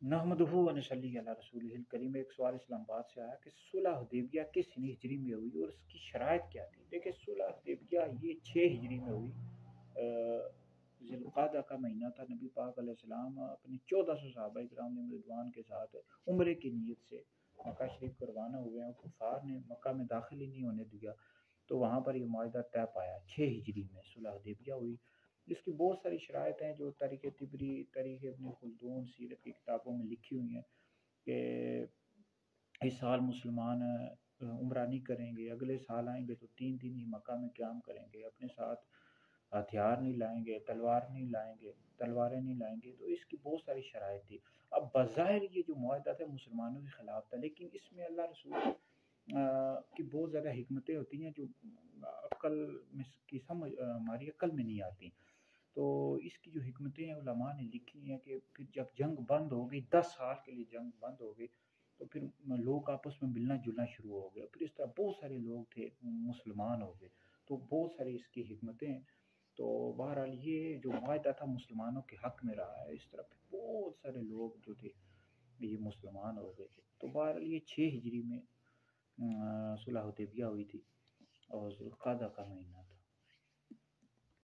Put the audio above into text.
نحمدہ و نصلی علی رسولہ الکریم۔ ایک سوال اسلام آباد سے آیا کہ صلح حدیبیہ کس ہجری میں ہوئی اور اس کی شرائط کیا تھی؟ دیکھیں صلح حدیبیہ یہ 6 ہجری میں ہوئی۔ ذی القعدہ کا مہینہ تھا۔ نبی پاک علیہ السلام اپنے 1400 صحابہ کرام رضوان کے ساتھ عمرے کی نیت سے مکہ شریف کو روانہ ہوئے ہیں۔ کفار نے مکہ میں داخل ہی نہیں ہونے دیا، تو وہاں پر یہ معاہدہ طے پایا۔ 6 ہجری میں صلح حدیبیہ ہوئی۔ اس کی بہت ساری شرائط ہیں جو تاریخ طبری، تاریخ ابن خلدون، سیرت کی کتابوں میں لکھی ہوئی ہیں کہ اس سال مسلمان عمرہ نہیں کریں گے، اگلے سال آئیں گے تو 3 دن ہی مکہ میں قیام کریں گے، اپنے ساتھ ہتھیار نہیں لائیں گے، تلوار نہیں لائیں گے، تلواریں نہیں لائیں گے۔ تو اس کی بہت ساری شرائط تھی۔ اب بظاہر یہ جو معاہدہ تھا مسلمانوں کے خلاف تھا، لیکن اس میں اللہ رسول کی بہت زیادہ حکمتیں ہوتی ہیں جو عقل میں کی سمجھ ہماری عقل میں نہیں آتی۔ تو اس کی جو حکمتیں ہیں علماء نے لکھی ہیں کہ پھر جب جنگ بند ہو گئی، 10 سال کے لیے جنگ بند ہو گئی، تو پھر لوگ آپس میں ملنا جلنا شروع ہو گیا۔ پھر اس طرح بہت سارے لوگ تھے مسلمان ہو گئے۔ تو بہت ساری اس کی حکمتیں ہیں۔ تو بہرحال یہ جو معاہدہ تھا مسلمانوں کے حق میں رہا ہے۔ اس طرح پھر بہت سارے لوگ جو تھے یہ مسلمان ہو گئے تھے۔ تو بہرحال یہ 6 ہجری میں صلح حدیبیہ ہوئی تھی اور ذوالقعدہ کا مہینہ